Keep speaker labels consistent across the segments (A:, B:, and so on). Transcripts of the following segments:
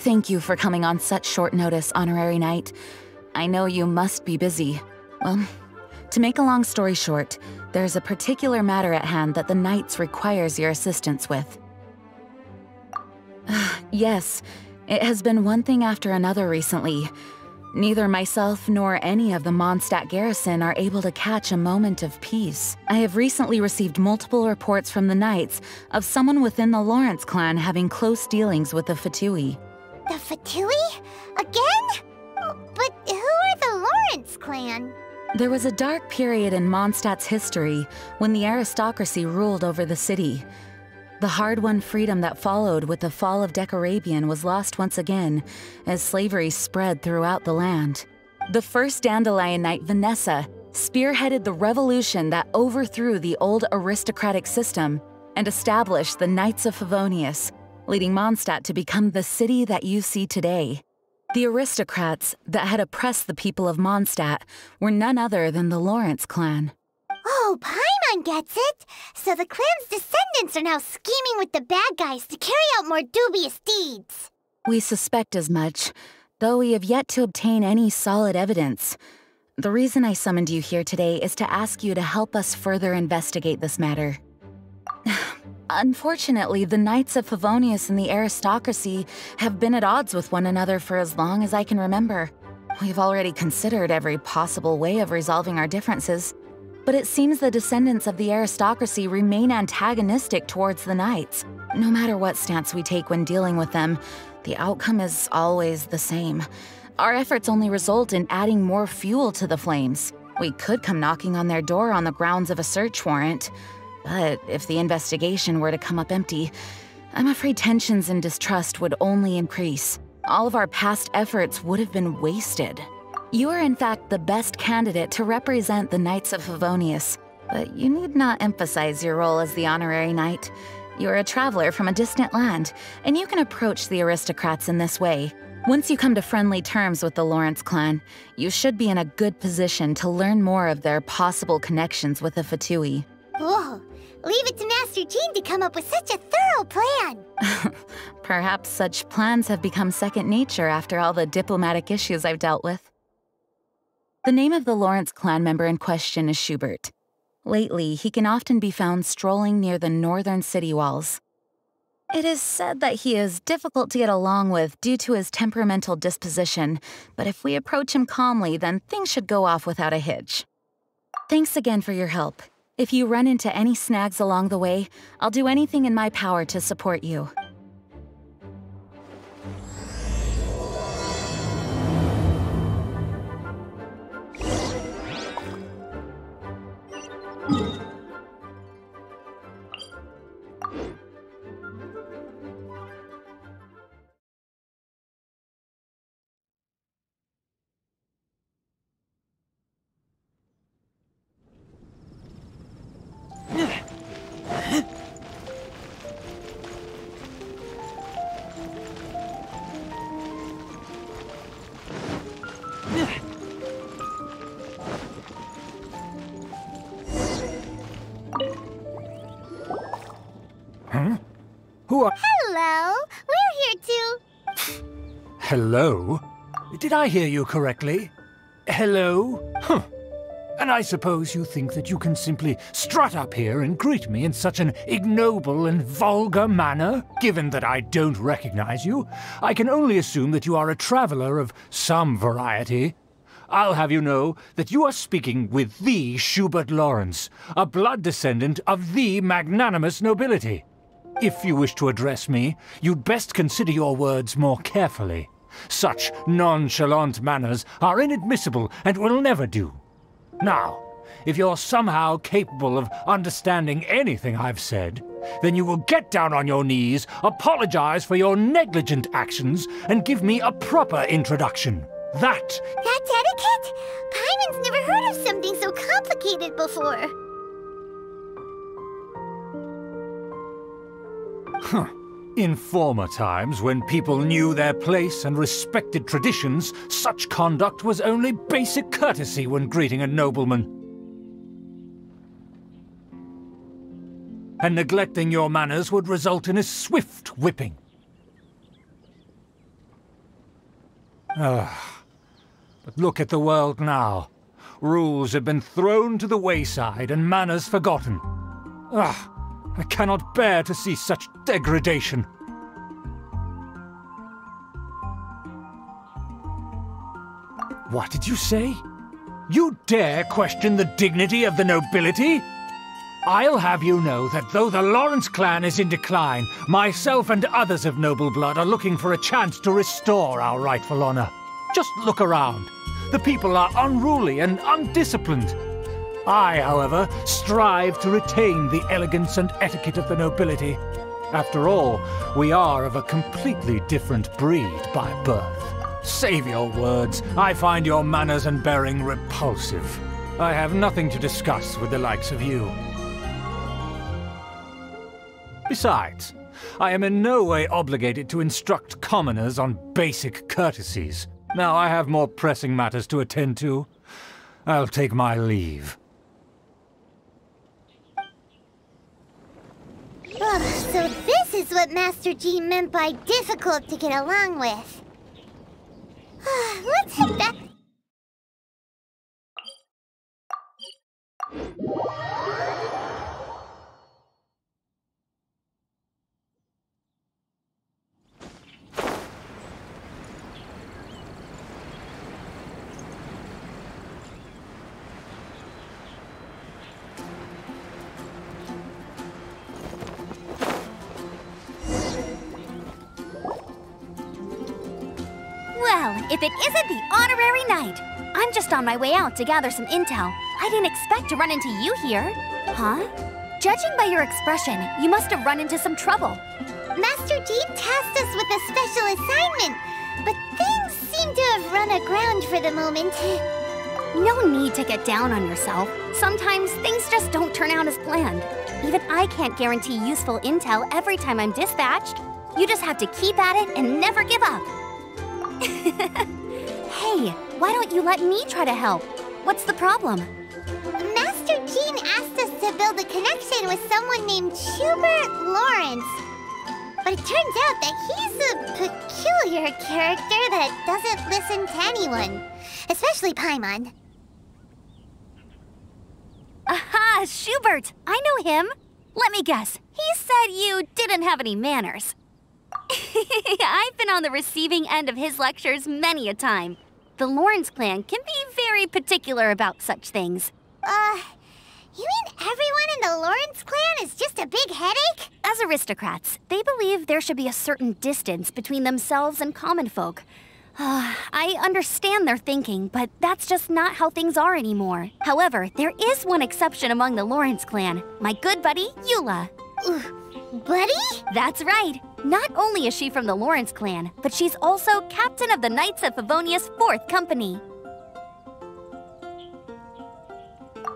A: Thank you for coming on such short notice, Honorary Knight. I know you must be busy. Well, to make a long story short, there's a particular matter at hand that the Knights requires your assistance with. Yes, it has been one thing after another recently. Neither myself nor any of the Mondstadt garrison are able to catch a moment of peace. I have recently received multiple reports from the Knights of someone within the Lawrence clan having close dealings with the Fatui.
B: The Fatui? Again? But who are the Lawrence clan?
A: There was a dark period in Mondstadt's history when the aristocracy ruled over the city. The hard-won freedom that followed with the fall of Decorabian was lost once again as slavery spread throughout the land. The first Dandelion Knight, Vanessa, spearheaded the revolution that overthrew the old aristocratic system and established the Knights of Favonius, leading Mondstadt to become the city that you see today. The aristocrats that had oppressed the people of Mondstadt were none other than the Lawrence clan.
B: Oh, Paimon gets it! So the clan's descendants are now scheming with the bad guys to carry out more dubious deeds.
A: We suspect as much, though we have yet to obtain any solid evidence. The reason I summoned you here today is to ask you to help us further investigate this matter. Unfortunately, the Knights of Favonius and the aristocracy have been at odds with one another for as long as I can remember. We've already considered every possible way of resolving our differences, but it seems the descendants of the aristocracy remain antagonistic towards the Knights. No matter what stance we take when dealing with them, the outcome is always the same. Our efforts only result in adding more fuel to the flames. We could come knocking on their door on the grounds of a search warrant, but if the investigation were to come up empty, I'm afraid tensions and distrust would only increase. All of our past efforts would have been wasted. You are in fact the best candidate to represent the Knights of Favonius, but you need not emphasize your role as the honorary knight. You are a traveler from a distant land, and you can approach the aristocrats in this way. Once you come to friendly terms with the Lawrence clan, you should be in a good position to learn more of their possible connections with the Fatui.
B: Whoa! Leave it to Master Jean to come up with such a thorough plan!
A: Perhaps such plans have become second nature after all the diplomatic issues I've dealt with. The name of the Lawrence clan member in question is Schubert. Lately, he can often be found strolling near the northern city walls. It is said that he is difficult to get along with due to his temperamental disposition, but if we approach him calmly, then things should go off without a hitch. Thanks again for your help. If you run into any snags along the way, I'll do anything in my power to support you.
C: Who are...
B: Hello! We're here to...
C: Hello? Did I hear you correctly? Hello? Huh. And I suppose you think that you can simply strut up here and greet me in such an ignoble and vulgar manner? Given that I don't recognize you, I can only assume that you are a traveler of some variety. I'll have you know that you are speaking with the Schubert Lawrence, a blood descendant of the magnanimous nobility. If you wish to address me, you'd best consider your words more carefully. Such nonchalant manners are inadmissible and will never do. Now, if you're somehow capable of understanding anything I've said, then you will get down on your knees, apologize for your negligent actions, and give me a proper introduction. That's
B: etiquette? Paimon's never heard of something so complicated before.
C: Huh. In former times, when people knew their place and respected traditions, such conduct was only basic courtesy when greeting a nobleman. And neglecting your manners would result in a swift whipping. But look at the world now. Rules have been thrown to the wayside and manners forgotten. I cannot bear to see such degradation. What did you say? You dare question the dignity of the nobility? I'll have you know that though the Lawrence clan is in decline, myself and others of noble blood are looking for a chance to restore our rightful honor. Just look around. The people are unruly and undisciplined. I, however, strive to retain the elegance and etiquette of the nobility. After all, we are of a completely different breed by birth. Save your words. I find your manners and bearing repulsive. I have nothing to discuss with the likes of you. Besides, I am in no way obligated to instruct commoners on basic courtesies. Now I have more pressing matters to attend to. I'll take my leave.
B: So this is what Master G meant by difficult to get along with. Let's head back.
D: Well, if it isn't the honorary knight! I'm just on my way out to gather some intel. I didn't expect to run into you here. Huh? Judging by your expression, you must have run into some trouble.
B: Master G tasked us with a special assignment, but things seem to have run aground for the moment.
D: No need to get down on yourself. Sometimes things just don't turn out as planned. Even I can't guarantee useful intel every time I'm dispatched. You just have to keep at it and never give up. Hey, why don't you let me try to help? What's the problem?
B: Master Jean asked us to build a connection with someone named Schubert Lawrence. But it turns out that he's a peculiar character that doesn't listen to anyone, especially Paimon.
D: Aha, Schubert! I know him. Let me guess, he said you didn't have any manners. I've been on the receiving end of his lectures many a time. The Lawrence clan can be very particular about such things.
B: You mean everyone in the Lawrence clan is just a big headache?
D: As aristocrats, they believe there should be a certain distance between themselves and common folk. I understand their thinking, but that's just not how things are anymore. However, there is one exception among the Lawrence clan, my good buddy, Eula.
B: Buddy?
D: That's right. Not only is she from the Lawrence clan, but she's also captain of the Knights of Favonia's 4th company.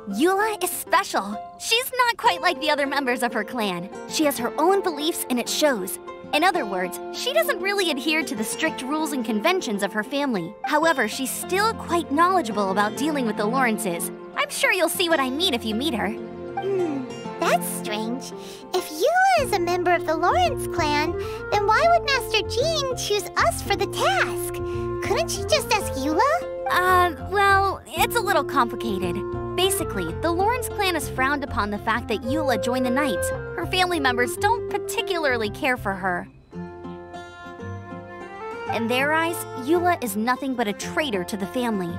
D: Eula is special. She's not quite like the other members of her clan. She has her own beliefs and it shows. In other words, she doesn't really adhere to the strict rules and conventions of her family. However, she's still quite knowledgeable about dealing with the Lawrences. I'm sure you'll see what I mean if you meet her.
B: That's strange. If Eula is a member of the Lawrence clan, then why would Master Jean choose us for the task? Couldn't she just ask Eula?
D: Well, it's a little complicated. Basically, the Lawrence clan has frowned upon the fact that Eula joined the Knights. Her family members don't particularly care for her. In their eyes, Eula is nothing but a traitor to the family.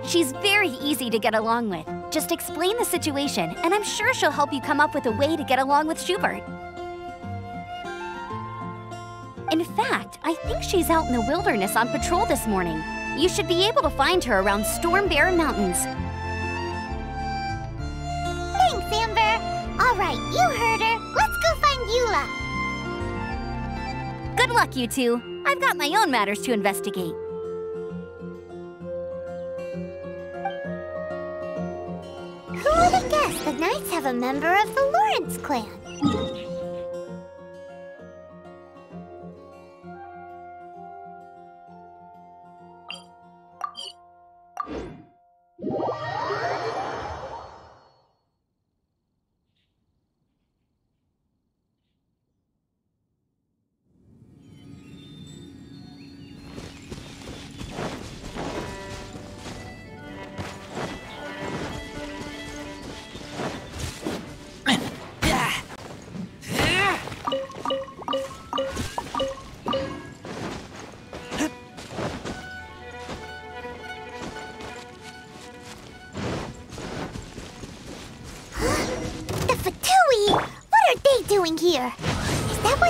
D: She's very easy to get along with. Just explain the situation, and I'm sure she'll help you come up with a way to get along with Schubert. In fact, I think she's out in the wilderness on patrol this morning. You should be able to find her around Storm Bear Mountains.
B: Thanks, Amber. All right, you heard her. Let's go find Eula.
D: Good luck, you two. I've got my own matters to investigate.
B: Who would have guessed the Knights have a member of the Lawrence clan?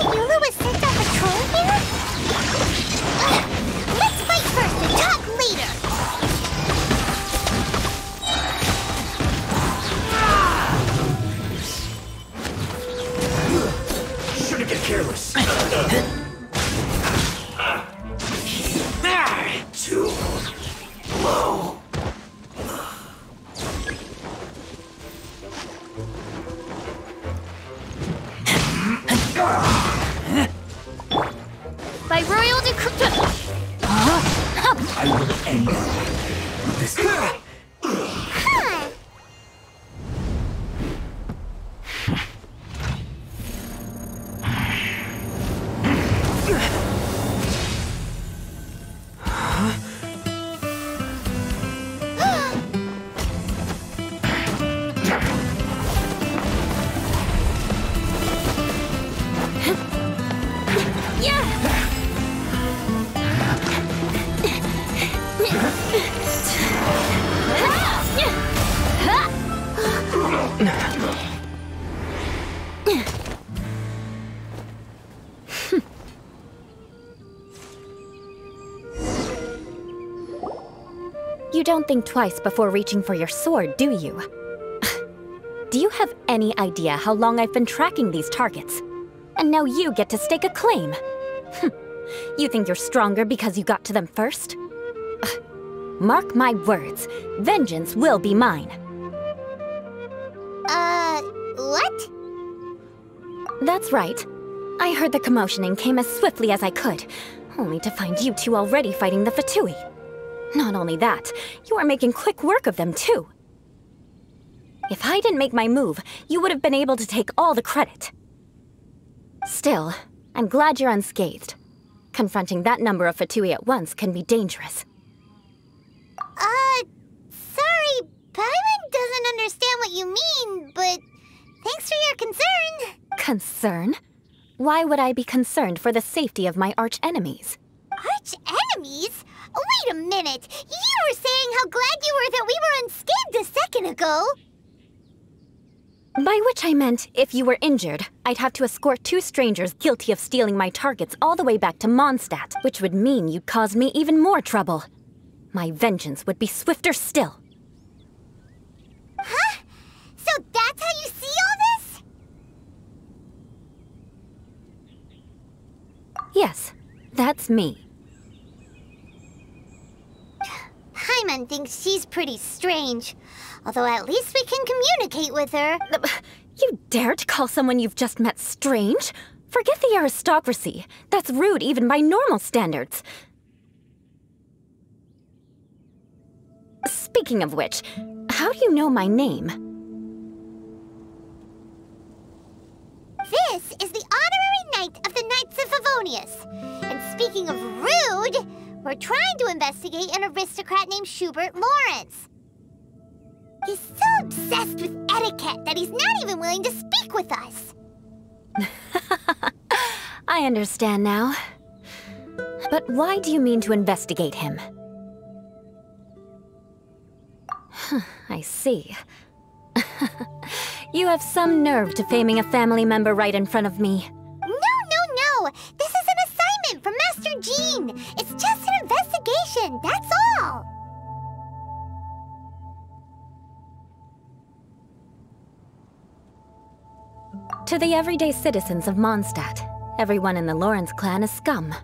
B: Eula was sent on patrol here? Let's fight first and talk later!
C: Shouldn't get careless. Too low.
D: By royal decree.
C: I will end this.
E: You don't think twice before reaching for your sword, do you? Do you have any idea how long I've been tracking these targets? And now you get to stake a claim. You think you're stronger because you got to them first? Mark my words, vengeance will be mine.
B: What?
E: That's right. I heard the commotion and came as swiftly as I could, only to find you two already fighting the Fatui. Not only that, you are making quick work of them too. If I didn't make my move, you would have been able to take all the credit. Still, I'm glad you're unscathed. Confronting that number of Fatui at once can be dangerous.
B: Sorry, Paimon doesn't understand what you mean, but thanks for your concern.
E: Concern? Why would I be concerned for the safety of my arch-enemies?
B: Arch-enemies? Wait a minute! You were saying how glad you were that we were unscathed a second ago!
E: By which I meant, if you were injured, I'd have to escort two strangers guilty of stealing my targets all the way back to Mondstadt, which would mean you'd cause me even more trouble. My vengeance would be swifter still.
B: Huh? So that's how you see all this?
E: Yes, that's me.
B: Paimon thinks she's pretty strange. Although at least we can communicate with her.
E: You dare to call someone you've just met strange? Forget the aristocracy. That's rude even by normal standards. Speaking of which, how do you know my name?
B: This is the honorary knight of the Knights of Favonius. And speaking of rude, we're trying to investigate an aristocrat named Schubert Lawrence. He's so obsessed with etiquette that he's not even willing to speak with us.
E: I understand now. But why do you mean to investigate him? I see. You have some nerve to faming a family member right in front of me.
B: No! This is an assignment from Master Jean. It's just an investigation, that's all.
E: To the everyday citizens of Mondstadt, everyone in the Lawrence clan is scum.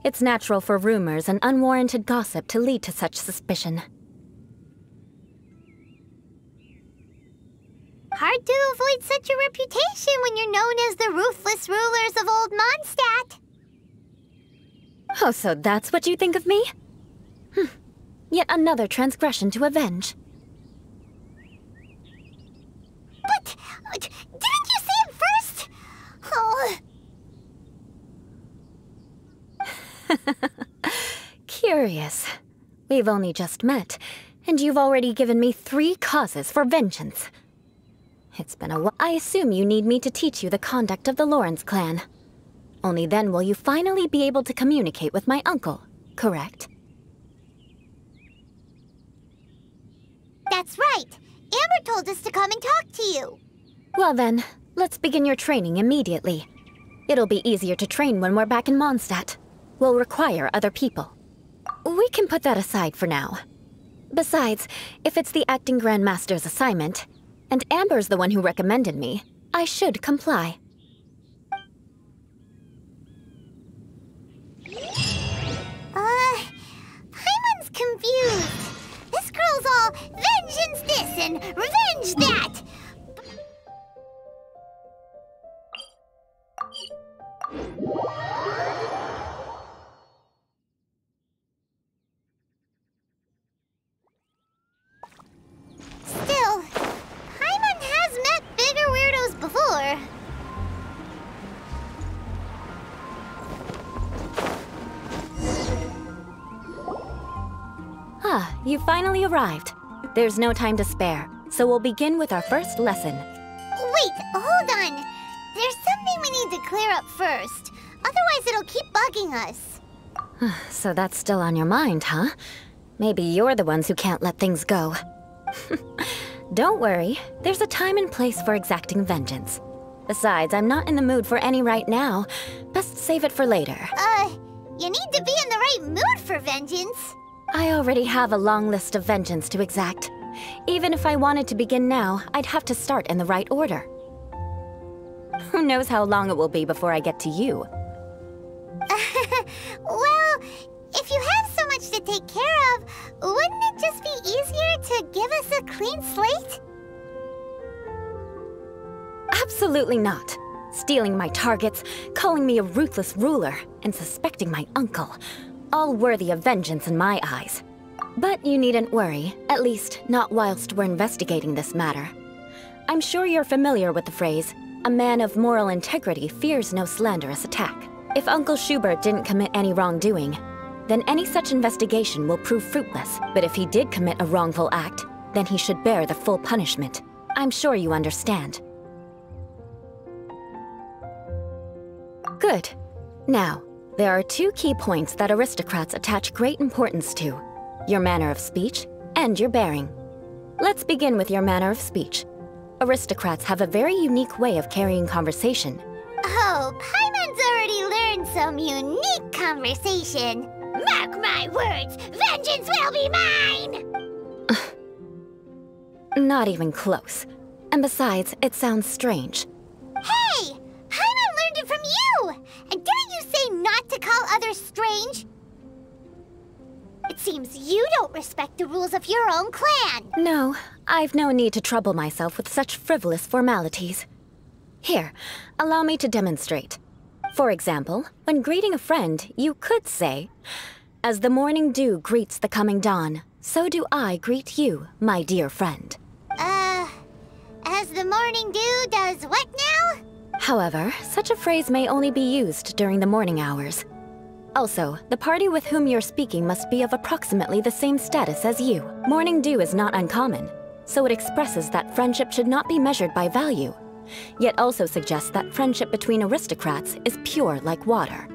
E: It's natural for rumors and unwarranted gossip to lead to such suspicion.
B: Hard to avoid such a reputation when you're known as the ruthless rulers of old Mondstadt.
E: Oh, so that's what you think of me? Yet another transgression to avenge.
B: But didn't you say it first? Oh.
E: Curious. We've only just met, and you've already given me 3 causes for vengeance. It's been a while. I assume you need me to teach you the conduct of the Lawrence clan. Only then will you finally be able to communicate with my uncle, correct?
B: That's right. Amber told us to come and talk to you.
E: Well then, let's begin your training immediately. It'll be easier to train when we're back in Mondstadt. We'll require other people. We can put that aside for now. Besides, if it's the acting Grandmaster's assignment, and Amber's the one who recommended me, I should comply.
B: Paimon's confused. This girl's all vengeance this and revenge that. Still, Paimon has met bigger weirdos before.
E: Ah, you finally arrived. There's no time to spare, so we'll begin with our first lesson.
B: Wait, hold on. There's something we need to clear up first. Otherwise it'll keep bugging us.
E: So that's still on your mind, huh? Maybe you're the ones who can't let things go. Don't worry, there's a time and place for exacting vengeance. Besides, I'm not in the mood for any right now. Best save it for later.
B: You need to be in the right mood for vengeance.
E: I already have a long list of vengeance to exact. Even if I wanted to begin now, I'd have to start in the right order. Who knows how long it will be before I get to you?
B: Well, if you have so much to take care of, wouldn't it just be easier to give us a clean slate?
E: Absolutely not. Stealing my targets, calling me a ruthless ruler, and suspecting my uncle. All worthy of vengeance in my eyes. But you needn't worry, at least not whilst we're investigating this matter. I'm sure you're familiar with the phrase, a man of moral integrity fears no slanderous attack. If Uncle Schubert didn't commit any wrongdoing, then any such investigation will prove fruitless. But if he did commit a wrongful act, then he should bear the full punishment. I'm sure you understand. Good. Now, there are two key points that aristocrats attach great importance to: your manner of speech and your bearing. Let's begin with your manner of speech. Aristocrats have a very unique way of carrying conversation.
B: Oh, Paimon's already learned some unique conversation. Mark my words, vengeance will be mine!
E: Not even close. And besides, it sounds strange.
B: Hey! Paimon learned it from you! And didn't you say not to call others strange? It seems you don't respect the rules of your own clan.
E: No, I've no need to trouble myself with such frivolous formalities. Here, allow me to demonstrate. For example, when greeting a friend, you could say, "As the morning dew greets the coming dawn, so do I greet you, my dear friend."
B: As the morning dew does what now?
E: However, such a phrase may only be used during the morning hours. Also, the party with whom you're speaking must be of approximately the same status as you. Morning dew is not uncommon, so it expresses that friendship should not be measured by value, yet also suggests that friendship between aristocrats is pure like water.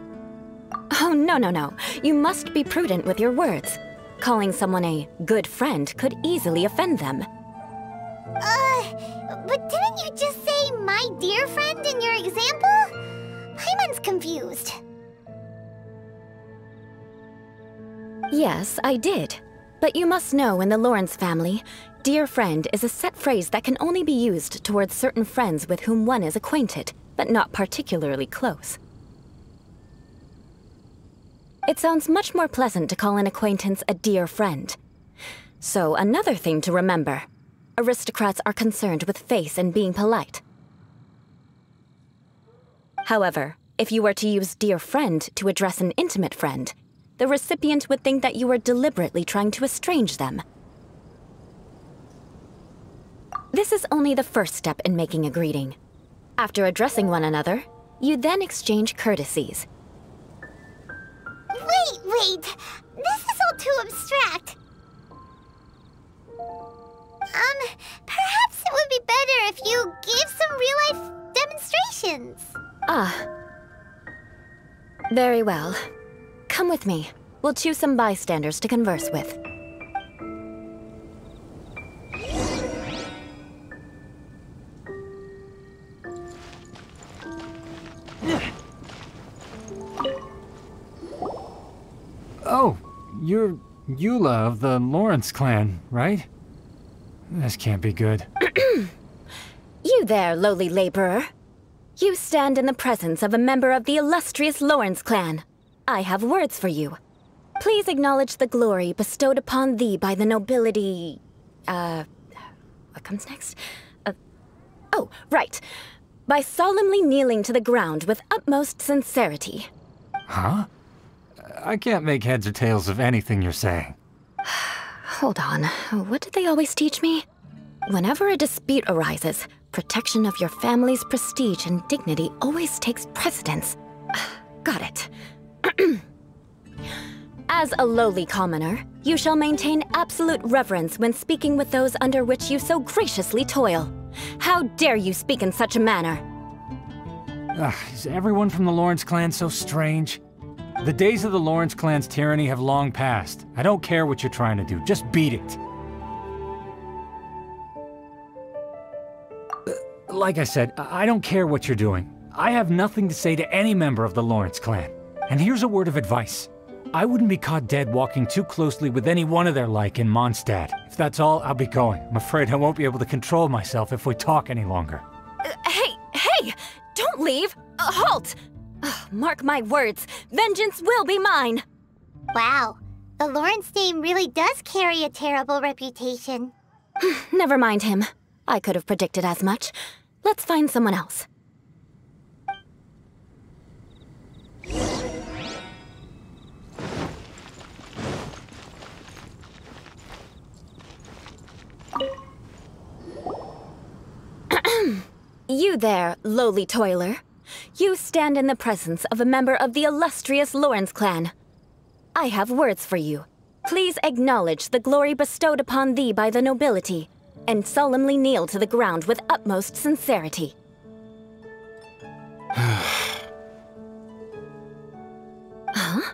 E: Oh, no. You must be prudent with your words. Calling someone a good friend could easily offend them.
B: But didn't you just say my dear friend in your example? Paimon's confused.
E: Yes, I did. But you must know in the Lawrence family, dear friend is a set phrase that can only be used towards certain friends with whom one is acquainted, but not particularly close. It sounds much more pleasant to call an acquaintance a dear friend. So another thing to remember. Aristocrats are concerned with face and being polite. However, if you were to use dear friend to address an intimate friend, the recipient would think that you were deliberately trying to estrange them. This is only the first step in making a greeting. After addressing one another, you then exchange courtesies.
B: Wait! This is all too abstract. Perhaps it would be better if you gave some real-life demonstrations.
E: Ah. Very well. Come with me. We'll choose some bystanders to converse with.
C: Oh, you're Eula of the Lawrence clan, right? This can't be good.
E: You there, lowly laborer. You stand in the presence of a member of the illustrious Lawrence clan. I have words for you. Please acknowledge the glory bestowed upon thee by the nobility... what comes next? Oh, right. By solemnly kneeling to the ground with utmost sincerity.
C: Huh? I can't make heads or tails of anything you're saying.
E: Hold on. What did they always teach me? Whenever a dispute arises, protection of your family's prestige and dignity always takes precedence. Got it. As a lowly commoner, you shall maintain absolute reverence when speaking with those under which you so graciously toil. How dare you speak in such a manner?
C: Is everyone from the Lawrence clan so strange? The days of the Lawrence clan's tyranny have long passed. I don't care what you're trying to do, just beat it. Like I said, I don't care what you're doing. I have nothing to say to any member of the Lawrence clan. And here's a word of advice. I wouldn't be caught dead walking too closely with any one of their like in Mondstadt. If that's all, I'll be going. I'm afraid I won't be able to control myself if we talk any longer.
E: Hey! Don't leave! Halt! Mark my words, vengeance will be mine!
B: Wow, the Lawrence name really does carry a terrible reputation.
E: Never mind him. I could have predicted as much. Let's find someone else. You there, lowly toiler. You stand in the presence of a member of the illustrious Lawrence clan. I have words for you. Please acknowledge the glory bestowed upon thee by the nobility, and solemnly kneel to the ground with utmost sincerity. Huh?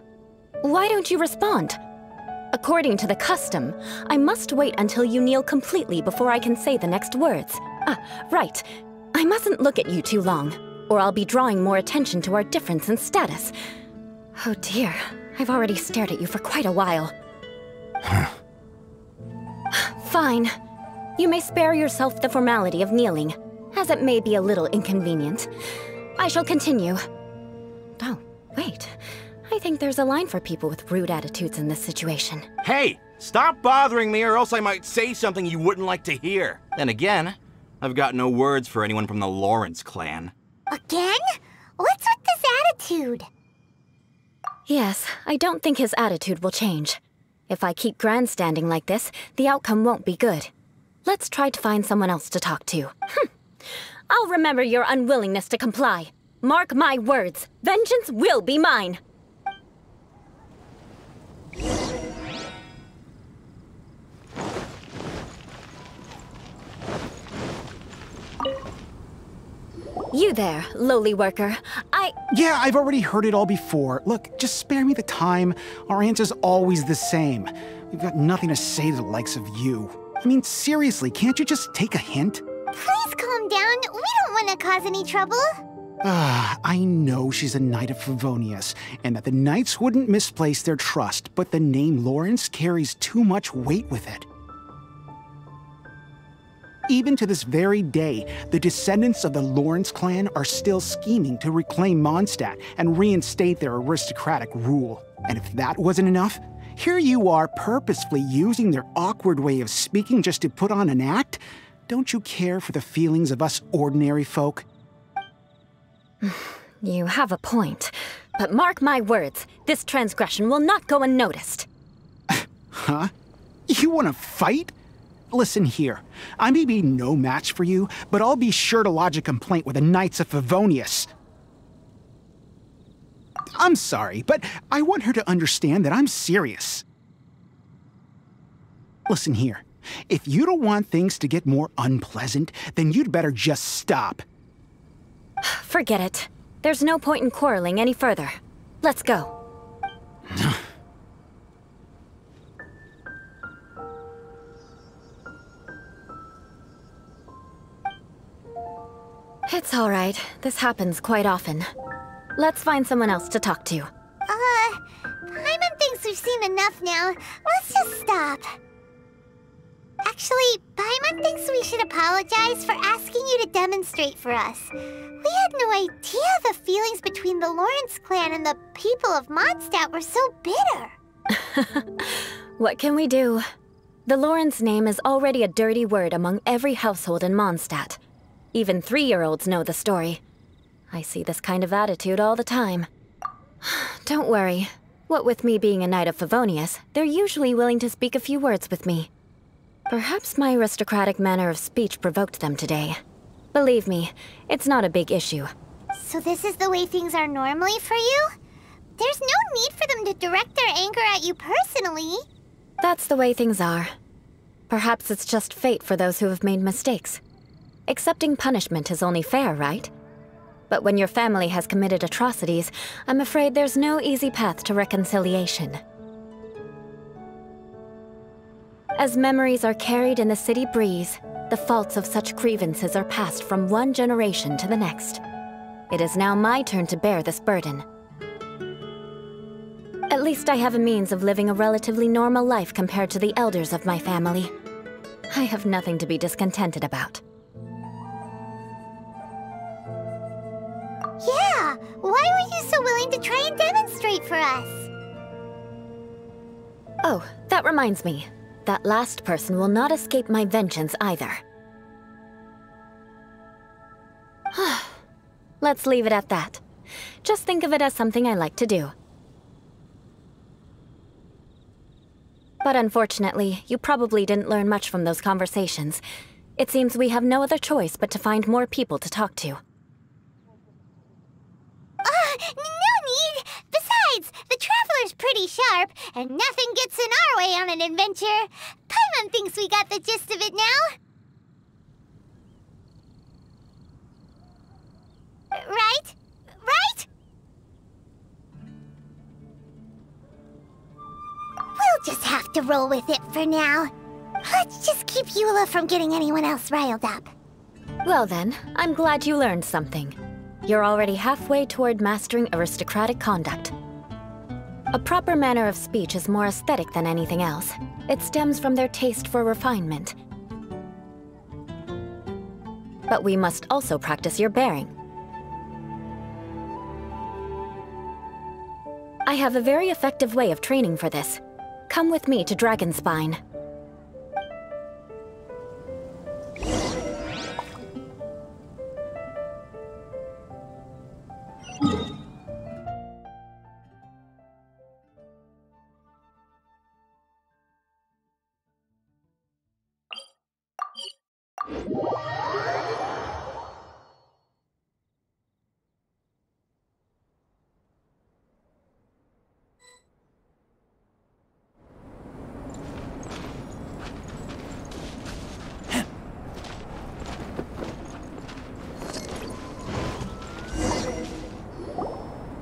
E: Why don't you respond? According to the custom, I must wait until you kneel completely before I can say the next words. Right. I mustn't look at you too long, or I'll be drawing more attention to our difference in status. Oh dear, I've already stared at you for quite a while. Fine. You may spare yourself the formality of kneeling, as it may be a little inconvenient. I shall continue. Oh, wait. I think there's a line for people with rude attitudes in this situation.
F: Hey! Stop bothering me or else I might say something you wouldn't like to hear. Then again, I've got no words for anyone from the Lawrence clan.
B: Again? What's with this attitude?
E: Yes, I don't think his attitude will change. If I keep grandstanding like this, the outcome won't be good. Let's try to find someone else to talk to. I'll remember your unwillingness to comply. Mark my words, vengeance will be mine! You there, lowly worker.
G: Yeah, I've already heard it all before. Look, just spare me the time. Our answer's always the same. We've got nothing to say to the likes of you. I mean, seriously, can't you just take a hint?
B: Please calm down. We don't want to cause any trouble.
G: I know she's a knight of Favonius, and that the knights wouldn't misplace their trust, but the name Lawrence carries too much weight with it. Even to this very day, the descendants of the Lawrence clan are still scheming to reclaim Mondstadt and reinstate their aristocratic rule. And if that wasn't enough, here you are purposefully using their awkward way of speaking just to put on an act? Don't you care for the feelings of us ordinary folk?
E: You have a point. But mark my words, this transgression will not go unnoticed.
G: Huh? You want to fight? Listen here, I may be no match for you, but I'll be sure to lodge a complaint with the Knights of Favonius. I'm sorry, but I want her to understand that I'm serious. Listen here, if you don't want things to get more unpleasant, then you'd better just stop.
E: Forget it. There's no point in quarreling any further. Let's go. It's all right. This happens quite often. Let's find someone else to talk to.
B: Paimon thinks we've seen enough now. Let's just stop. Actually, Paimon thinks we should apologize for asking you to demonstrate for us. We had no idea the feelings between the Lawrence clan and the people of Mondstadt were so bitter.
E: What can we do? The Lawrence name is already a dirty word among every household in Mondstadt. Even 3-year-olds know the story. I see this kind of attitude all the time. Don't worry. What with me being a Knight of Favonius, they're usually willing to speak a few words with me. Perhaps my aristocratic manner of speech provoked them today. Believe me, it's not a big issue.
B: So this is the way things are normally for you? There's no need for them to direct their anger at you personally.
E: That's the way things are. Perhaps it's just fate for those who have made mistakes. Accepting punishment is only fair, right? But when your family has committed atrocities, I'm afraid there's no easy path to reconciliation. As memories are carried in the city breeze, the faults of such grievances are passed from one generation to the next. It is now my turn to bear this burden. At least I have a means of living a relatively normal life compared to the elders of my family. I have nothing to be discontented about.
B: Yeah, why were you so willing to try and demonstrate for us?
E: Oh, that reminds me. That last person will not escape my vengeance either. Let's leave it at that. Just think of it as something I like to do. But unfortunately, you probably didn't learn much from those conversations. It seems we have no other choice but to find more people to talk to.
B: No need! Besides, the Traveler's pretty sharp, and nothing gets in our way on an adventure. Paimon thinks we got the gist of it now. Right? Right? We'll just have to roll with it for now. Let's just keep Eula from getting anyone else riled up.
E: Well then, I'm glad you learned something. You're already halfway toward mastering aristocratic conduct. A proper manner of speech is more aesthetic than anything else. It stems from their taste for refinement. But we must also practice your bearing. I have a very effective way of training for this. Come with me to Dragonspine.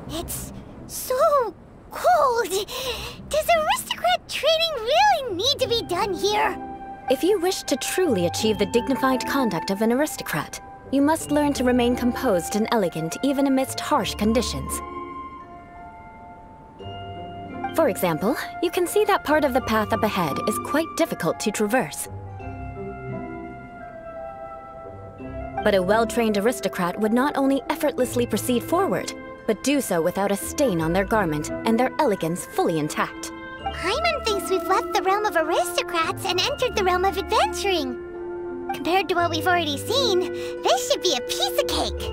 B: It's so cold. Does aristocrat training really need to be done here?
E: If you wish to truly achieve the dignified conduct of an aristocrat, you must learn to remain composed and elegant even amidst harsh conditions. For example, you can see that part of the path up ahead is quite difficult to traverse. But a well-trained aristocrat would not only effortlessly proceed forward, but do so without a stain on their garment and their elegance fully intact.
B: Paimon thinks we've left the realm of aristocrats and entered the realm of adventuring. Compared to what we've already seen, this should be a piece of cake.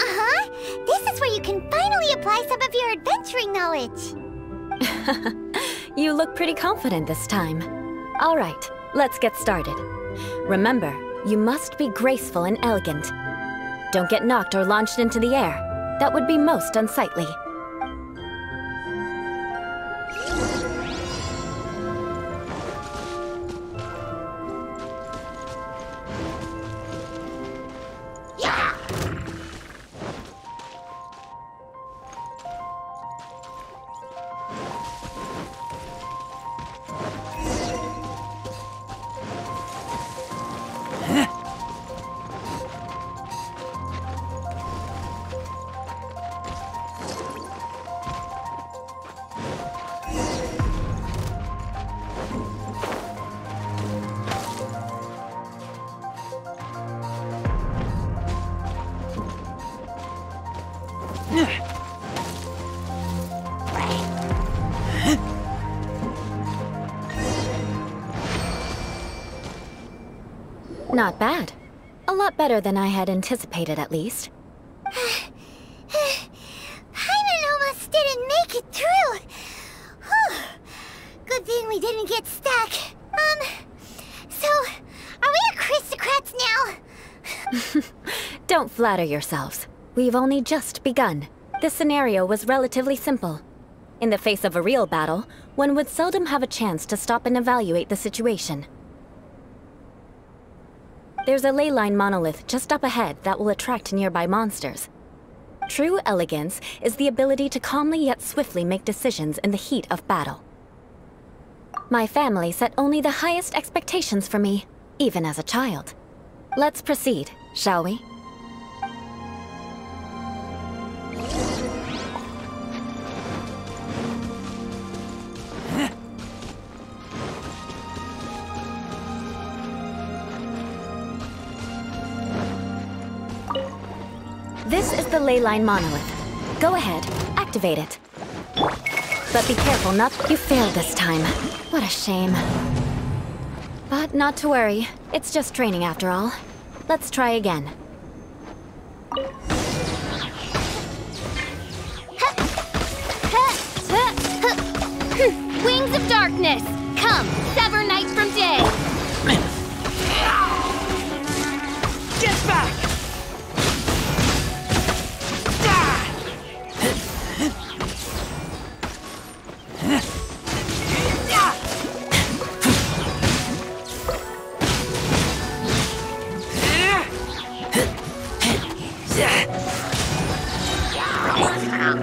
B: Uh-huh. This is where you can finally apply some of your adventuring knowledge.
E: You look pretty confident this time. All right, let's get started. Remember, you must be graceful and elegant. Don't get knocked or launched into the air. That would be most unsightly. Not bad. A lot better than I had anticipated, at least.
B: Paimon almost didn't make it through. Whew. Good thing we didn't get stuck. So, are we aristocrats now?
E: Don't flatter yourselves. We've only just begun. This scenario was relatively simple. In the face of a real battle, one would seldom have a chance to stop and evaluate the situation. There's a ley line monolith just up ahead that will attract nearby monsters. True elegance is the ability to calmly yet swiftly make decisions in the heat of battle. My family set only the highest expectations for me, even as a child. Let's proceed, shall we? This is the ley line monolith. Go ahead, activate it. But be careful not... You failed this time. What a shame. But not to worry. It's just training after all. Let's try again.
D: Wings of darkness! Come, sever night from day!
C: Get back!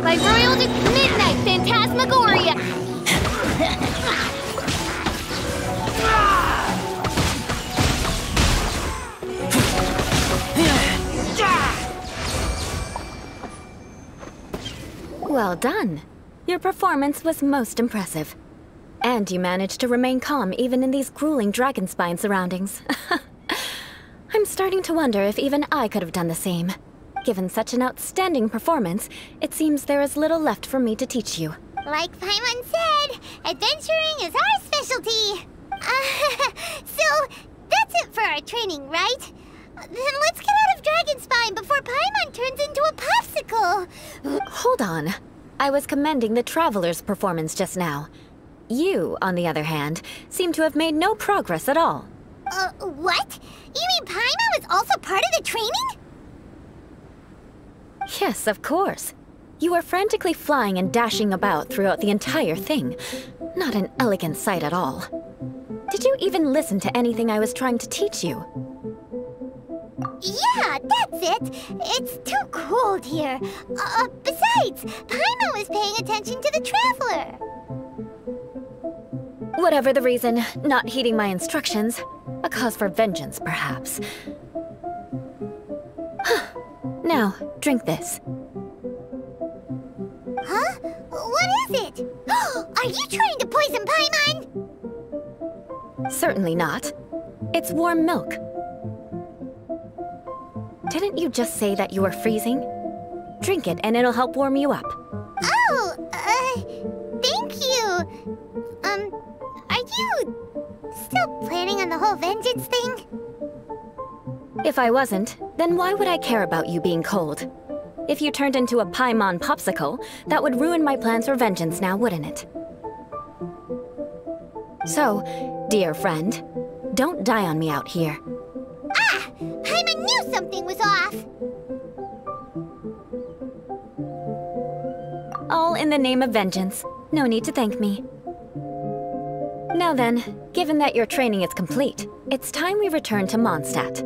D: By royal midnight phantasmagoria!
E: Well done. Your performance was most impressive. And you managed to remain calm even in these grueling dragon spine surroundings. I'm starting to wonder if even I could have done the same. Given such an outstanding performance, it seems there is little left for me to teach you.
B: Like Paimon said, adventuring is our specialty. So, that's it for our training, right? Then let's get out of Dragonspine before Paimon turns into a popsicle.
E: Hold on. I was commending the Traveler's performance just now. You, on the other hand, seem to have made no progress at all.
B: What? You mean Paimon was also part of the training?
E: Yes, of course. You were frantically flying and dashing about throughout the entire thing. Not an elegant sight at all. Did you even listen to anything I was trying to teach you?
B: Yeah, that's it. It's too cold here. Besides, Paimon was paying attention to the Traveler.
E: Whatever the reason, not heeding my instructions. A cause for vengeance, perhaps. Now, drink this.
B: Huh? What is it? Are you trying to poison Paimon?
E: Certainly not. It's warm milk. Didn't you just say that you were freezing? Drink it and it'll help warm you up.
B: Oh, thank you. Are you still planning on the whole vengeance thing?
E: If I wasn't, then why would I care about you being cold? If you turned into a Paimon popsicle, that would ruin my plans for vengeance now, wouldn't it? So, dear friend, don't die on me out here.
B: Ah! Paimon knew something was off!
E: All in the name of vengeance. No need to thank me. Now then, given that your training is complete, it's time we return to Mondstadt.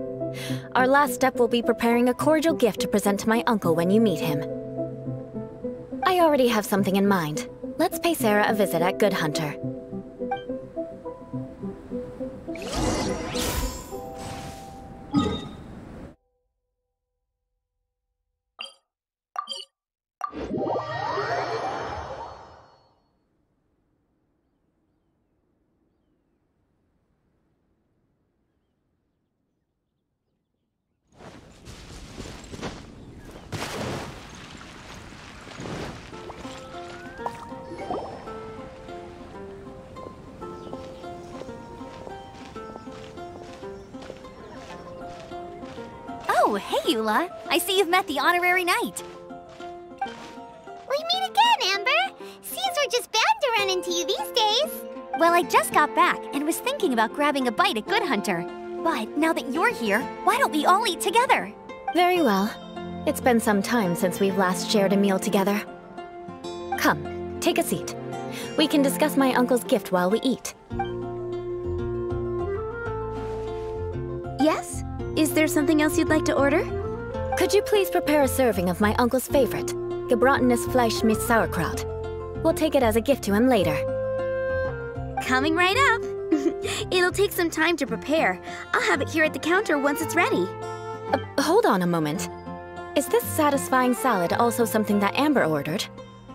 E: Our last step will be preparing a cordial gift to present to my uncle when you meet him. I already have something in mind. Let's pay Sarah a visit at Good Hunter.
D: Oh, hey, Eula. I see you've met the honorary knight.
B: We meet again, Amber. Seems we're just bound to run into you these days.
D: Well, I just got back and was thinking about grabbing a bite at Good Hunter. But now that you're here, why don't we all eat together?
E: Very well. It's been some time since we've last shared a meal together. Come, take a seat. We can discuss my uncle's gift while we eat.
H: Yes? Is there something else you'd like to order?
E: Could you please prepare a serving of my uncle's favorite, gebratenes Fleisch mit Sauerkraut? We'll take it as a gift to him later.
H: Coming right up. It'll take some time to prepare. I'll have it here at the counter once it's ready.
E: Hold on a moment. Is this satisfying salad also something that Amber ordered?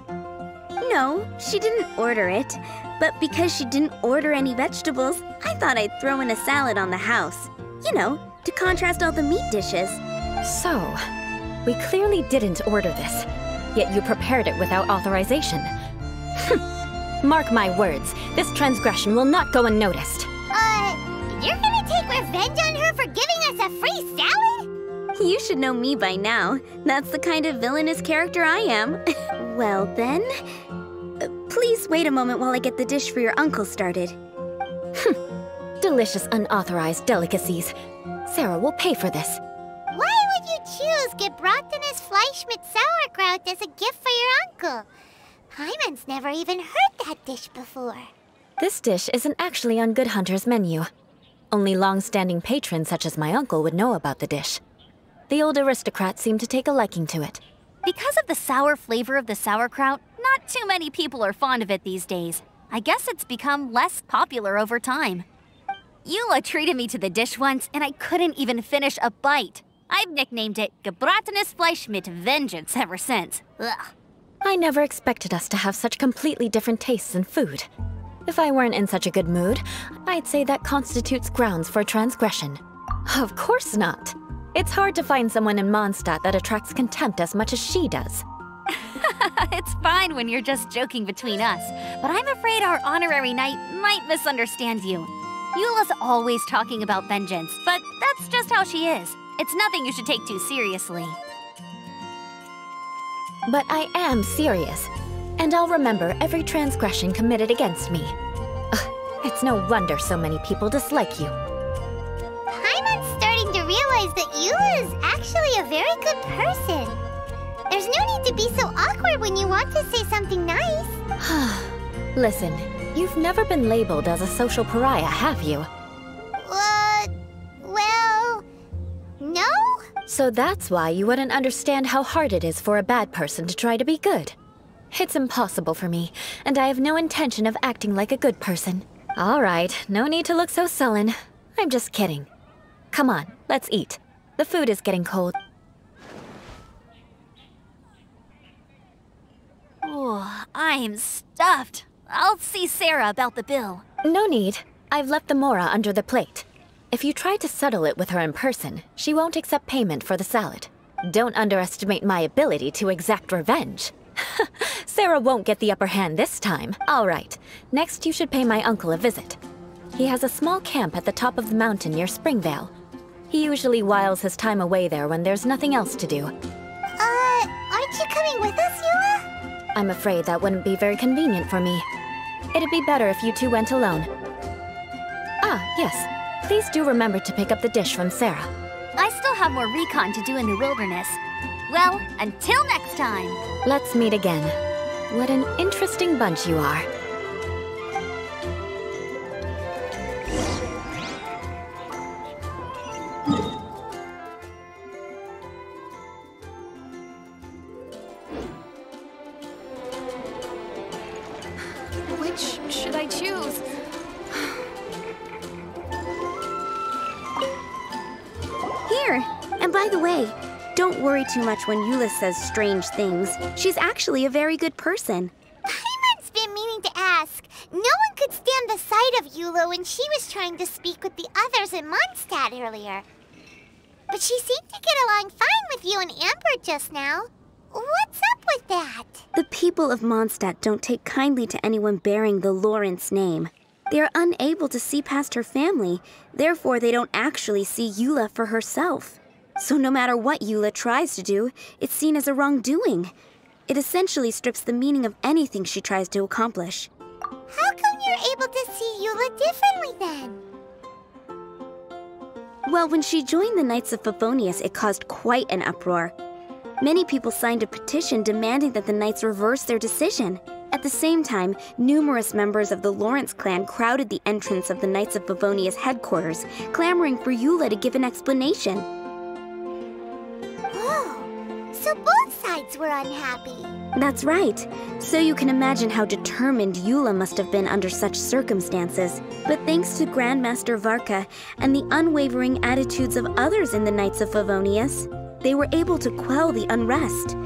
H: No, she didn't order it. But because she didn't order any vegetables, I thought I'd throw in a salad on the house. You know, to contrast all the meat dishes.
E: So, we clearly didn't order this, yet you prepared it without authorization. Mark my words, this transgression will not go unnoticed.
B: You're gonna take revenge on her for giving us a free salad?
H: You should know me by now. That's the kind of villainous character I am. Well then, please wait a moment while I get the dish for your uncle started.
E: Delicious unauthorized delicacies. Sarah will pay for this.
B: Why would you choose gebratenes Fleisch mit Sauerkraut as a gift for your uncle? Hyman's never even heard that dish before.
E: This dish isn't actually on Good Hunter's menu. Only long-standing patrons such as my uncle would know about the dish. The old aristocrat seemed to take a liking to it.
D: Because of the sour flavor of the sauerkraut, not too many people are fond of it these days. I guess it's become less popular over time. Eula treated me to the dish once, and I couldn't even finish a bite. I've nicknamed it gebratenes Fleisch mit Vengeance ever since. Ugh.
E: I never expected us to have such completely different tastes in food. If I weren't in such a good mood, I'd say that constitutes grounds for transgression. Of course not. It's hard to find someone in Mondstadt that attracts contempt as much as she does.
D: It's fine when you're just joking between us, but I'm afraid our honorary knight might misunderstand you. Eula's always talking about vengeance, but that's just how she is. It's nothing you should take too seriously.
E: But I am serious, and I'll remember every transgression committed against me. It's no wonder so many people dislike you.
B: Hyman's starting to realize that Eula is actually a very good person. There's no need to be so awkward when you want to say something nice.
E: Listen, you've never been labeled as a social pariah, have you?
B: Well, no?
E: So that's why you wouldn't understand how hard it is for a bad person to try to be good. It's impossible for me, and I have no intention of acting like a good person. All right, no need to look so sullen. I'm just kidding. Come on, let's eat. The food is getting cold.
D: Oh, I'm stuffed. I'll see Sarah about the bill.
E: No need. I've left the mora under the plate. If you try to settle it with her in person, she won't accept payment for the salad. Don't underestimate my ability to exact revenge. Sarah won't get the upper hand this time. All right, next you should pay my uncle a visit. He has a small camp at the top of the mountain near Springvale. He usually whiles his time away there when there's nothing else to do.
B: Aren't you coming with us, Eula?
E: I'm afraid that wouldn't be very convenient for me. It'd be better if you two went alone. Ah, yes. Please do remember to pick up the dish from Sarah.
D: I still have more recon to do in the wilderness. Well, until next time.
E: Let's meet again. What an interesting bunch you are.
I: Which should I choose?
H: Here! And by the way, don't worry too much when Eula says strange things. She's actually a very good person.
B: Hyman's been meaning to ask. No one could stand the sight of Eula when she was trying to speak with the others in Mondstadt earlier. But she seemed to get along fine with you and Amber just now. What's up with that?
H: The people of Mondstadt don't take kindly to anyone bearing the Lawrence name. They are unable to see past her family, therefore they don't actually see Eula for herself. So no matter what Eula tries to do, it's seen as a wrongdoing. It essentially strips the meaning of anything she tries to accomplish.
B: How come you're able to see Eula differently then?
H: Well, when she joined the Knights of Favonius, it caused quite an uproar. Many people signed a petition demanding that the Knights reverse their decision. At the same time, numerous members of the Lawrence clan crowded the entrance of the Knights of Favonius headquarters, clamoring for Eula to give an explanation.
B: Whoa, so both sides were unhappy.
H: That's right. So you can imagine how determined Eula must have been under such circumstances. But thanks to Grandmaster Varka and the unwavering attitudes of others in the Knights of Favonius, they were able to quell the unrest.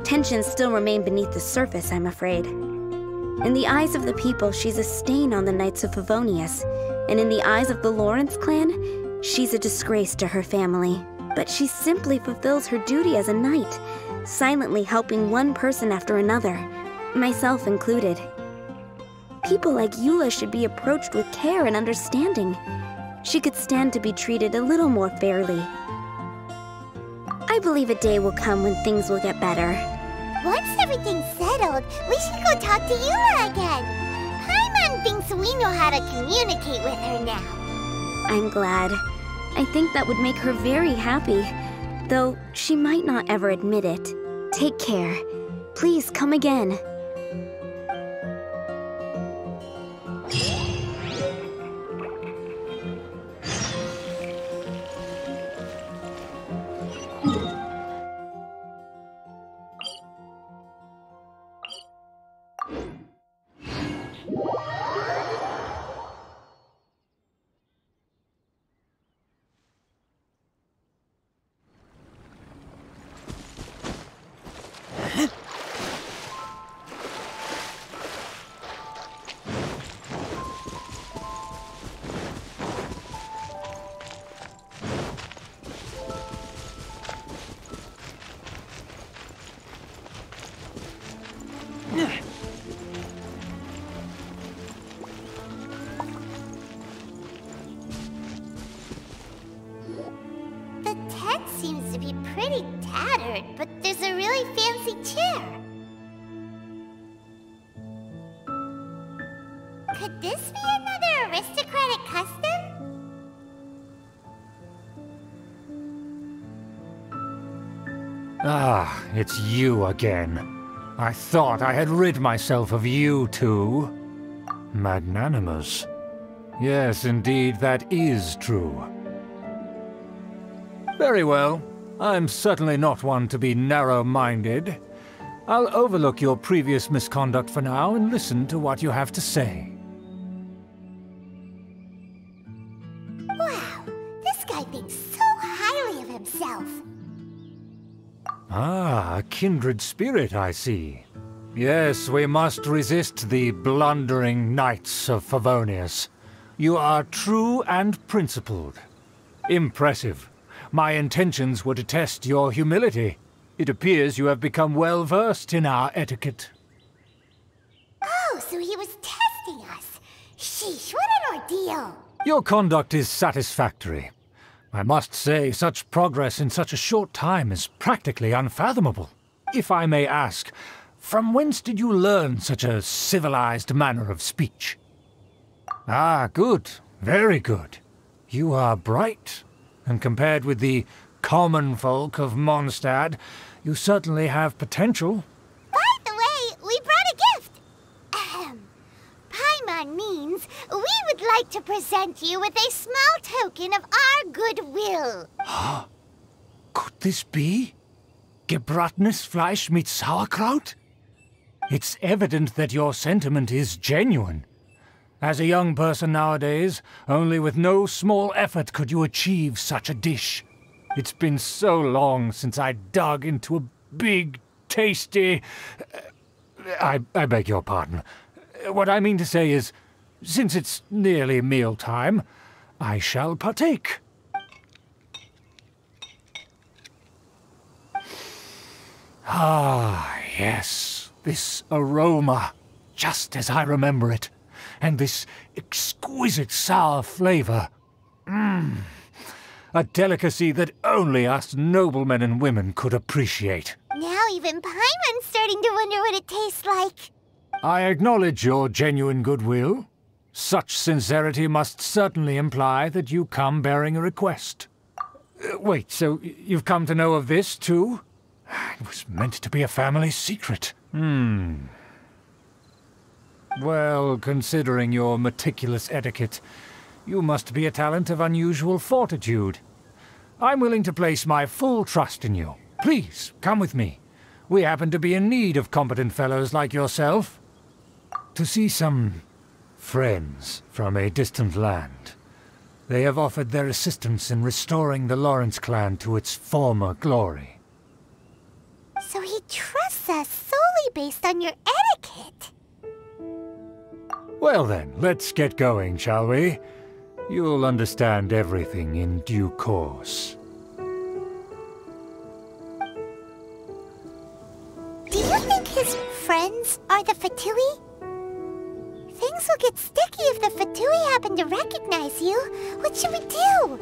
H: Tensions still remain beneath the surface, I'm afraid. In the eyes of the people, she's a stain on the Knights of Favonius. And in the eyes of the Lawrence clan, she's a disgrace to her family. But she simply fulfills her duty as a knight, silently helping one person after another, myself included. People like Eula should be approached with care and understanding. She could stand to be treated a little more fairly. I believe a day will come when things will get better.
B: Once everything's settled, we should go talk to Eula again. Paimon thinks we know how to communicate with her now.
H: I'm glad. I think that would make her very happy, though she might not ever admit it. Take care. Please come again.
B: The tent seems to be pretty tattered, but there's a really fancy chair. Could this be another aristocratic custom?
C: Ah, it's you again. I thought I had rid myself of you two. Magnanimous. Yes, indeed, that is true. Very well. I'm certainly not one to be narrow-minded. I'll overlook your previous misconduct for now and listen to what you have to say.
B: Wow, this guy thinks so highly of himself.
C: Ah, a kindred spirit, I see. Yes, we must resist the blundering Knights of Favonius. You are true and principled. Impressive. My intentions were to test your humility. It appears you have become well-versed in our etiquette.
B: Oh, so he was testing us. Sheesh, what an ordeal.
C: Your conduct is satisfactory. I must say, such progress in such a short time is practically unfathomable. If I may ask, from whence did you learn such a civilized manner of speech? Ah, good. Very good. You are bright, and compared with the common folk of Mondstadt, you certainly have potential.
B: By the way, we brought a gift. Ahem. Paimon means we would like to present you with a small token of our goodwill.
C: Could this be? Gebratenes Fleisch mit Sauerkraut? It's evident that your sentiment is genuine. As a young person nowadays, only with no small effort could you achieve such a dish. It's been so long since I dug into a big, tasty... I beg your pardon. What I mean to say is, since it's nearly mealtime, I shall partake. Ah, yes, this aroma, just as I remember it. And this exquisite sour flavor. a delicacy that only us noblemen and women could appreciate.
B: Now even Paimon's starting to wonder what it tastes like.
C: I acknowledge your genuine goodwill. Such sincerity must certainly imply that you come bearing a request. Wait, so you've come to know of this, too? It was meant to be a family secret. Well, considering your meticulous etiquette, you must be a talent of unusual fortitude. I'm willing to place my full trust in you. Please, come with me. We happen to be in need of competent fellows like yourself. To see some friends from a distant land. They have offered their assistance in restoring the Lawrence clan to its former glory.
B: So he trusts us solely based on your etiquette.
C: Well then, let's get going, shall we? You'll understand everything in due course.
B: Do you think his friends are the Fatui? Things will get sticky if the Fatui happen to recognize you. What should we do?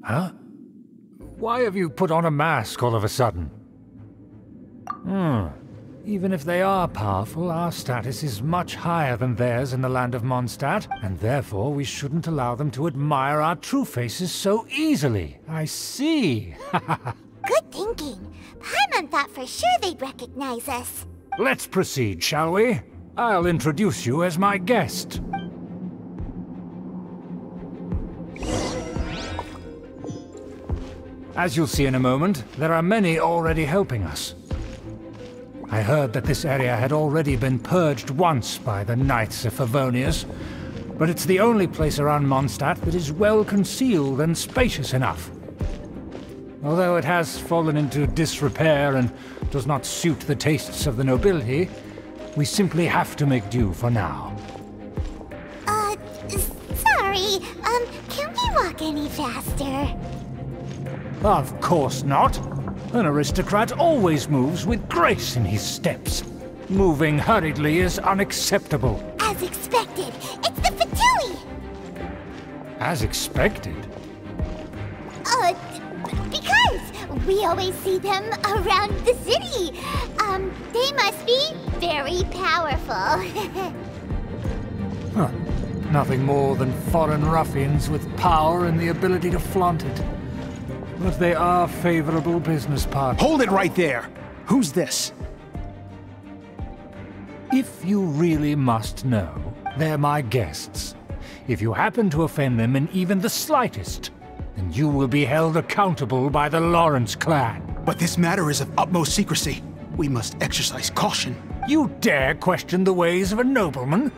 C: Huh? Why have you put on a mask all of a sudden? Even if they are powerful, our status is much higher than theirs in the land of Mondstadt, and therefore we shouldn't allow them to admire our true faces so easily. I see.
B: Good thinking. Paimon thought for sure they'd recognize us.
C: Let's proceed, shall we? I'll introduce you as my guest. As you'll see in a moment, there are many already helping us. I heard that this area had already been purged once by the Knights of Favonius, but it's the only place around Mondstadt that is well concealed and spacious enough. Although it has fallen into disrepair and does not suit the tastes of the nobility, we simply have to make do for now.
B: Sorry, can we walk any faster?
C: Of course not. An aristocrat always moves with grace in his steps. Moving hurriedly is unacceptable.
B: As expected, it's the Fatui!
C: As expected?
B: Because we always see them around the city. They must be very powerful.
C: Nothing more than foreign ruffians with power and the ability to flaunt it. But they are favorable business partners.
G: Hold it right there! Who's this?
C: If you really must know, they're my guests. If you happen to offend them in even the slightest, then you will be held accountable by the Lawrence clan.
G: But this matter is of utmost secrecy. We must exercise caution.
C: You dare question the ways of a nobleman?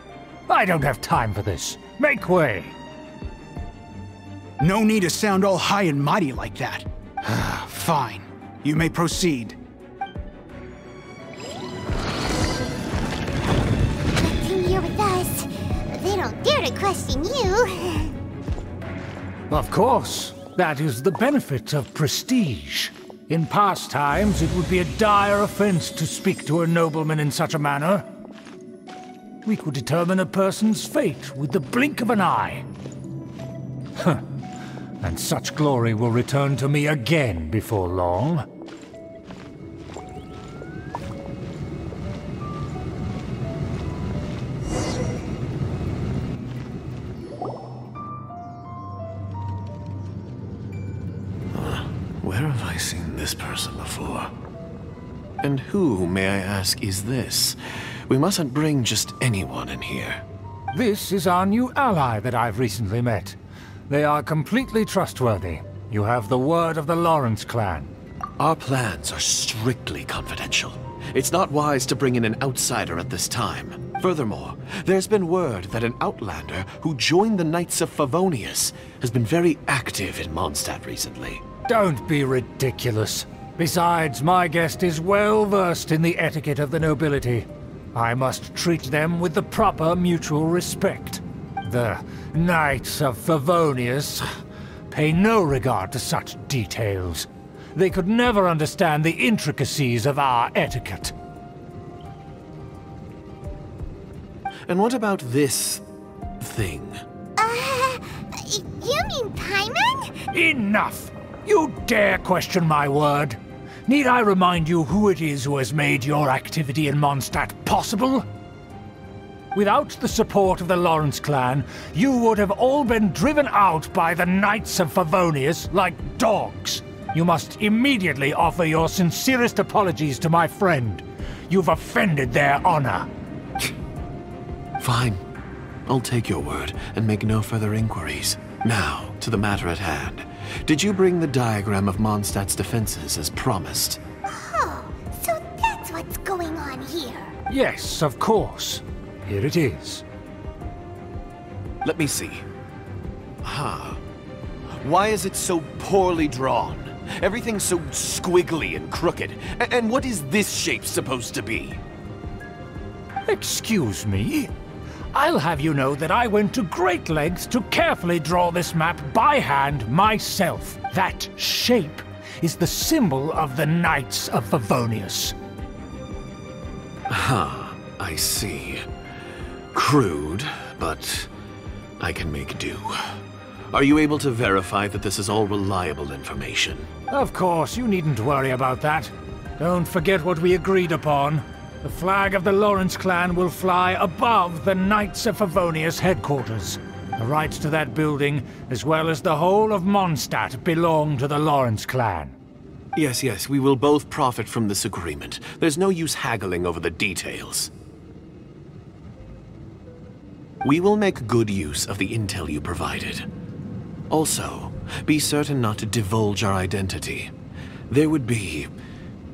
C: I don't have time for this. Make way!
G: No need to sound all high and mighty like that. Fine. You may proceed.
B: Nothing here with us. They don't dare to question you.
C: Of course. That is the benefit of prestige. In past times, it would be a dire offense to speak to a nobleman in such a manner. We could determine a person's fate with the blink of an eye. And such glory will return to me again before long.
J: Where have I seen this person before? And who, may I ask, is this? We mustn't bring just anyone in here.
C: This is our new ally that I've recently met. They are completely trustworthy. You have the word of the Lawrence clan.
J: Our plans are strictly confidential. It's not wise to bring in an outsider at this time. Furthermore, there's been word that an outlander who joined the Knights of Favonius has been very active in Mondstadt recently.
C: Don't be ridiculous. Besides, my guest is well versed in the etiquette of the nobility. I must treat them with the proper mutual respect. The Knights of Favonius pay no regard to such details. They could never understand the intricacies of our etiquette.
J: And what about this thing?
B: You mean Paimon?
C: Enough! You dare question my word? Need I remind you who it is who has made your activity in Mondstadt possible? Without the support of the Lawrence clan, you would have all been driven out by the Knights of Favonius like dogs. You must immediately offer your sincerest apologies to my friend. You've offended their honor.
J: Fine. I'll take your word and make no further inquiries. Now, to the matter at hand. Did you bring the diagram of Mondstadt's defenses as promised?
B: Oh, so that's what's going on here.
C: Yes, of course. Here it is.
J: Let me see. Huh. Why is it so poorly drawn? Everything's so squiggly and crooked. And what is this shape supposed to be?
C: Excuse me? I'll have you know that I went to great lengths to carefully draw this map by hand myself. That shape is the symbol of the Knights of Favonius.
J: Huh, I see. Crude, but I can make do. Are you able to verify that this is all reliable information?
C: Of course, you needn't worry about that. Don't forget what we agreed upon. The flag of the Lawrence clan will fly above the Knights of Favonius headquarters. The rights to that building, as well as the whole of Mondstadt, belong to the Lawrence clan.
J: Yes, we will both profit from this agreement. There's no use haggling over the details. We will make good use of the intel you provided. Also, be certain not to divulge our identity. There would be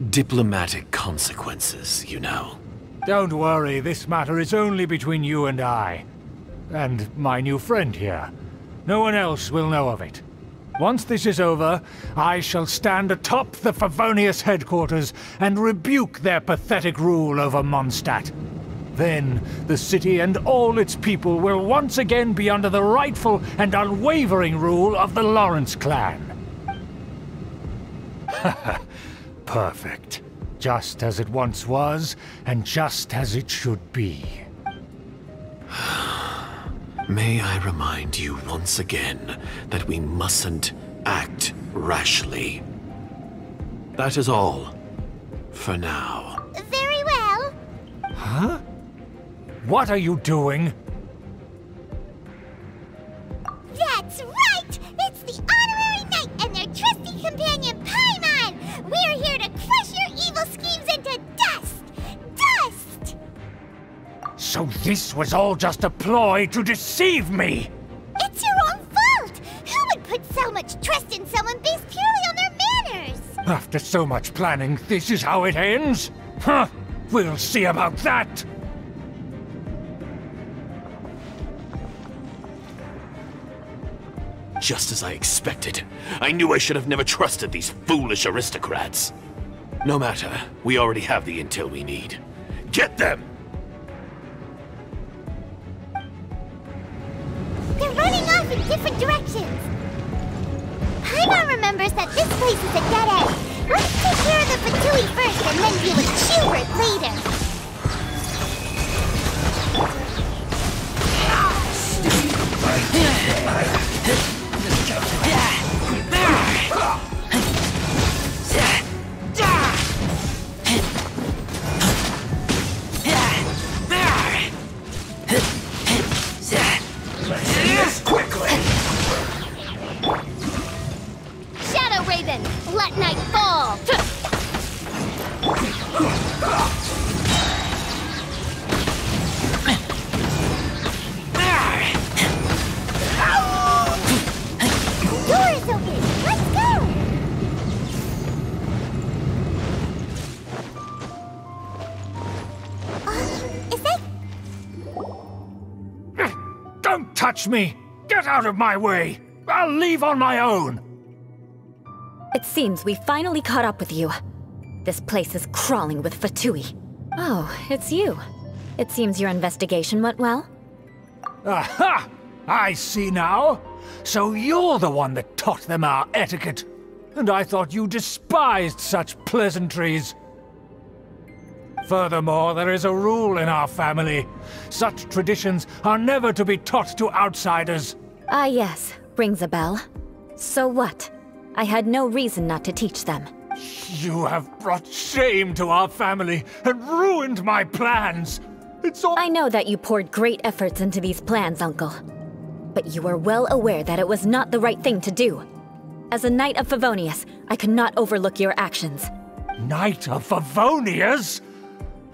J: diplomatic consequences, you know.
C: Don't worry, this matter is only between you and I. And my new friend here. No one else will know of it. Once this is over, I shall stand atop the Favonius headquarters and rebuke their pathetic rule over Mondstadt. Then, the city and all its people will once again be under the rightful and unwavering rule of the Lawrence clan. Perfect. Just as it once was, and just as it should be.
J: May I remind you once again that we mustn't act rashly. That is all. For now.
B: Very well.
C: Huh? What are you doing?
B: That's right! It's the Honorary Knight and their trusty companion, Paimon! We're here to crush your evil schemes into dust! Dust!
C: So this was all just a ploy to deceive me!
B: It's your own fault! Who would put so much trust in someone based purely on their manners?
C: After so much planning, this is how it ends? Huh! We'll see about that!
J: Just as I expected. I knew I should have never trusted these foolish aristocrats. No matter, we already have the intel we need. Get them!
B: They're running off in different directions. Paimon remembers that this place is a dead end. Let's take care of the Fatui first and then deal with Schubert later.
D: Shadow Raven, let night fall!
C: touch me! Get out of my way! I'll leave on my own!
E: It seems we finally caught up with you. This place is crawling with Fatui. Oh, it's you. It seems your investigation went well.
C: Aha! I see now. So you're the one that taught them our etiquette. And I thought you despised such pleasantries. Furthermore, there is a rule in our family. Such traditions are never to be taught to outsiders.
E: Ah yes, rings a bell. So what? I had no reason not to teach them.
C: You have brought shame to our family and ruined my plans. It's all—
E: I know that you poured great efforts into these plans, Uncle. But you were well aware that it was not the right thing to do. As a Knight of Favonius, I could not overlook your actions.
C: Knight of Favonius?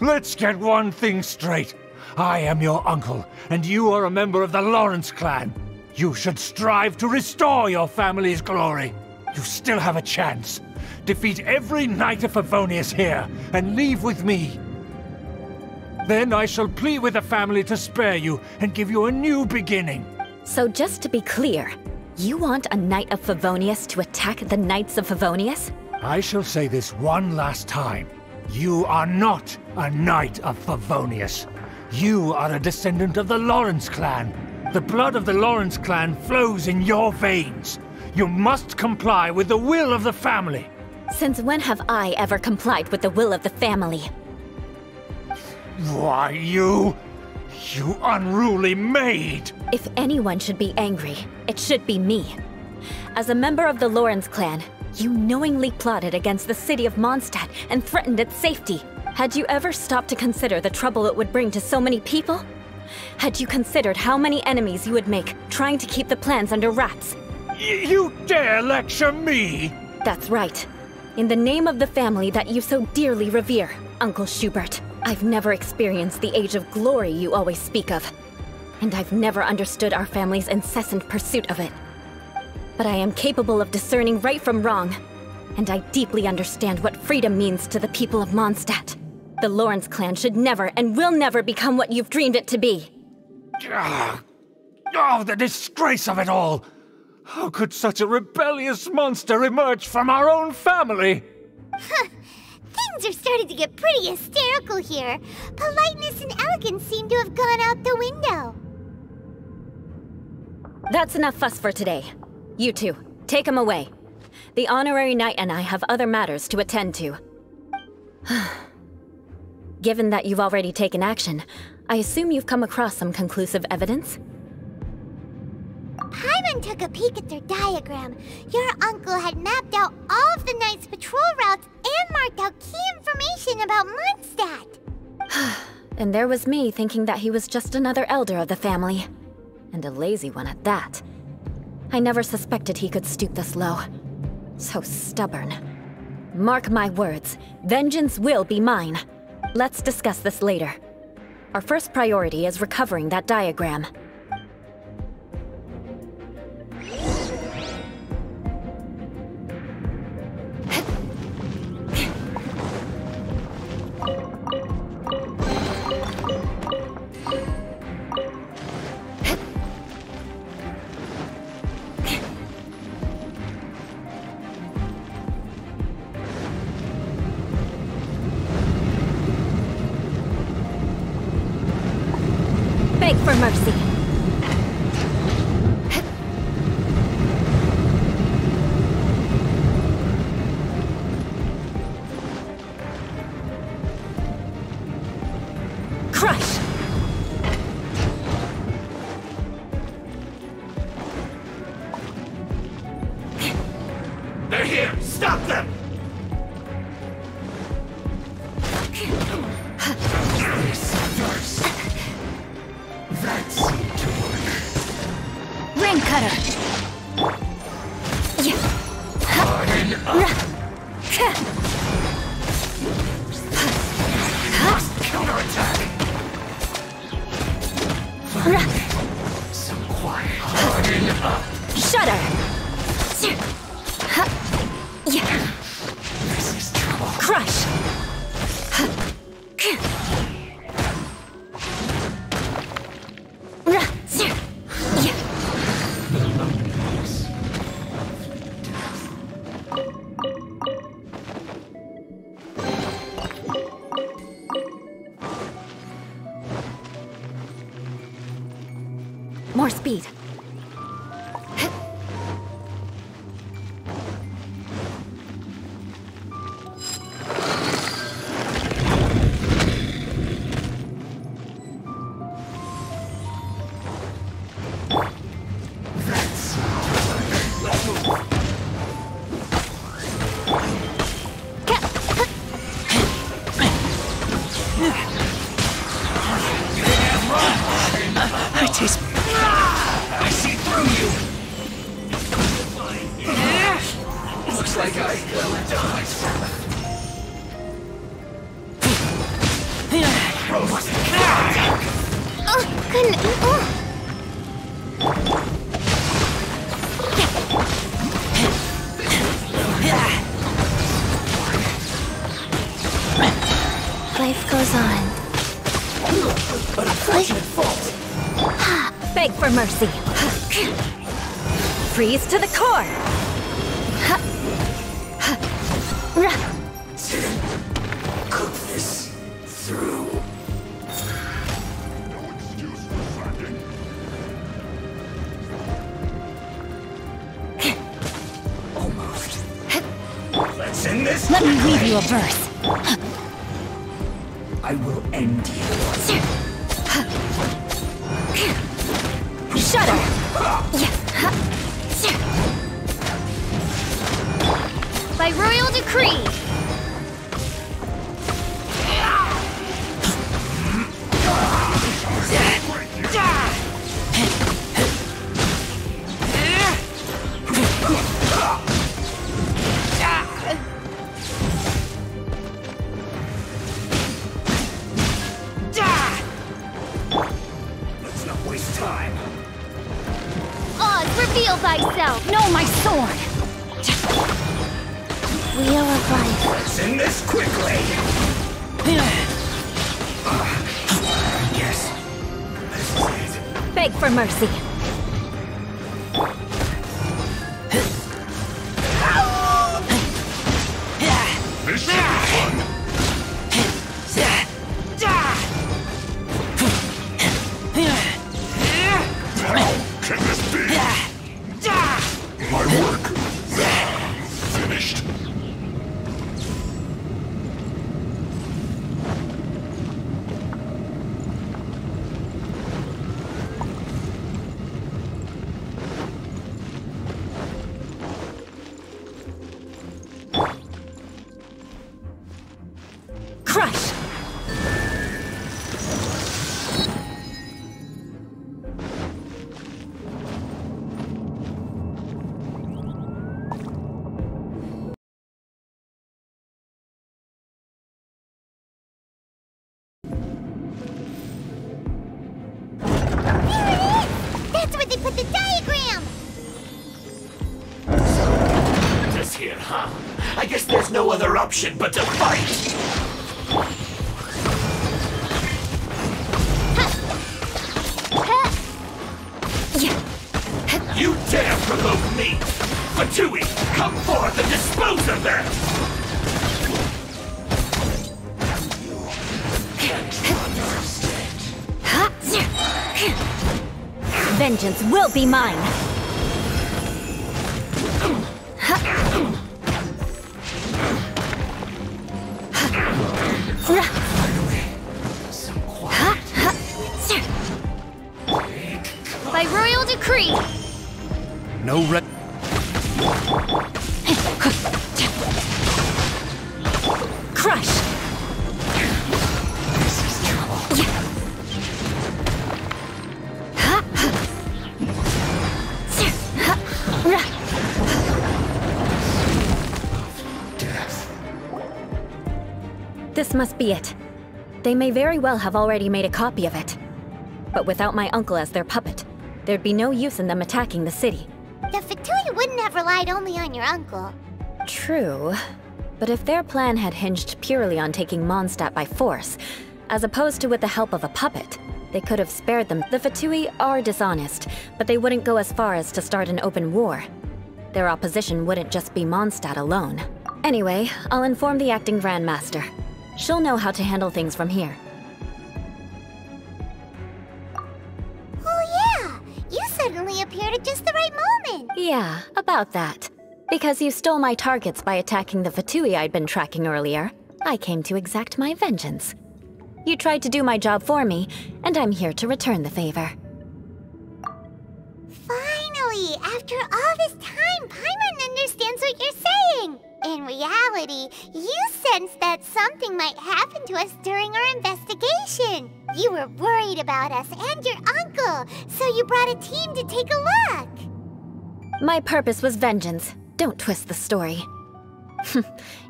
C: Let's get one thing straight. I am your uncle, and you are a member of the Lawrence clan. You should strive to restore your family's glory. You still have a chance. Defeat every Knight of Favonius here, and leave with me. Then I shall plead with the family to spare you and give you a new beginning.
E: So just to be clear, you want a Knight of Favonius to attack the Knights of Favonius?
C: I shall say this one last time. You are not a Knight of Favonius. You are a descendant of the Lawrence clan. The blood of the Lawrence clan flows in your veins. You must comply with the will of the family.
E: Since when have I ever complied with the will of the family?
C: Why, you unruly maid!
E: If anyone should be angry, it should be me. As a member of the Lawrence clan, you knowingly plotted against the city of Mondstadt and threatened its safety. Had you ever stopped to consider the trouble it would bring to so many people? Had you considered how many enemies you would make trying to keep the plans under wraps?
C: You dare lecture me?
E: That's right. In the name of the family that you so dearly revere, Uncle Schubert, I've never experienced the age of glory you always speak of. And I've never understood our family's incessant pursuit of it. But I am capable of discerning right from wrong, and I deeply understand what freedom means to the people of Mondstadt. The Lawrence clan should never and will never become what you've dreamed it to be.
C: Oh, the disgrace of it all! How could such a rebellious monster emerge from our own family?
B: Things are starting to get pretty hysterical here. Politeness and elegance seem to have gone out the window.
E: That's enough fuss for today. You two, take him away. The honorary knight and I have other matters to attend to. Given that you've already taken action, I assume you've come across some conclusive evidence?
B: Paimon took a peek at their diagram. Your uncle had mapped out all of the Knight's patrol routes and marked out key information about Mondstadt.
E: And there was me thinking that he was just another elder of the family. And a lazy one at that. I never suspected he could stoop this low. So stubborn. Mark my words, vengeance will be mine. Let's discuss this later. Our first priority is recovering that diagram. Beg for mercy. Crush!
C: They're here! Stop them! That seemed to work.
D: Ring cutter.
C: Harden up. Counterattack. Some quiet. Harden up.
E: Shudder!
C: This is trouble.
E: Crush! More speed.
C: I see through you! Looks like I will die.
B: Oh, goodness. Oh.
E: Life goes on. Beg for mercy. Freeze to the core.
C: Cook this through. Almost. Let's end this.
E: Let me read you a verse.
C: I will end you.
E: Shudder!
D: By royal decree!
C: Let's not waste time.
D: Oz, reveal thyself!
E: No, my sword!
H: Wheel of Life.
C: Let's end this quickly. Yes. This is it.
E: Beg for mercy.
C: This should be fun. How can this be? My work finished.
E: Crush!
B: That's where they put the diagram!
C: This here, huh? I guess there's no other option but to fight! You dare provoke me! Fatui, come forth and dispose of them!
E: Vengeance will be mine!
D: By royal decree!
C: No
E: Crush! This must be it. They may very well have already made a copy of it. But without my uncle as their puppet, there'd be no use in them attacking the city.
B: The Fatui wouldn't have relied only on your uncle.
E: True. But if their plan had hinged purely on taking Mondstadt by force, as opposed to with the help of a puppet, they could have spared them. The Fatui are dishonest, but they wouldn't go as far as to start an open war. Their opposition wouldn't just be Mondstadt alone. Anyway, I'll inform the acting Grandmaster. She'll know how to handle things from here.
B: Oh yeah! You
E: Yeah, about that. Because you stole my targets by attacking the Fatui I'd been tracking earlier, I came to exact my vengeance. You tried to do my job for me, and I'm here to return the favor.
B: Finally, after all this time, Paimon understands what you're saying. In reality, you sensed that something might happen to us during our investigation. You were worried about us and your uncle, so you brought a team to take a look.
E: My purpose was vengeance. Don't twist the story.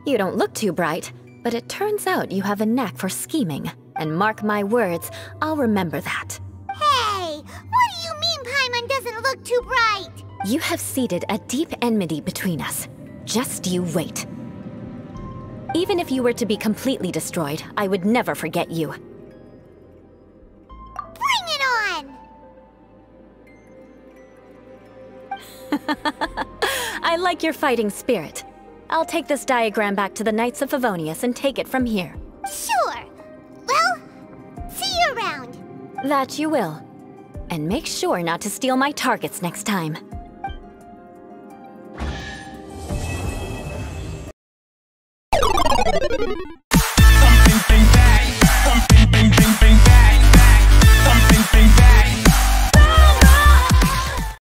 E: You don't look too bright, but it turns out you have a knack for scheming. And mark my words, I'll remember that.
B: Hey, what do you mean Paimon doesn't look too bright?
E: You have seeded a deep enmity between us. Just you wait. Even if you were to be completely destroyed, I would never forget you.
B: Bring it on!
E: I like your fighting spirit. I'll take this diagram back to the Knights of Favonius and take it from here.
B: Sure. Well, see you around.
E: That you will. And make sure not to steal my targets next time.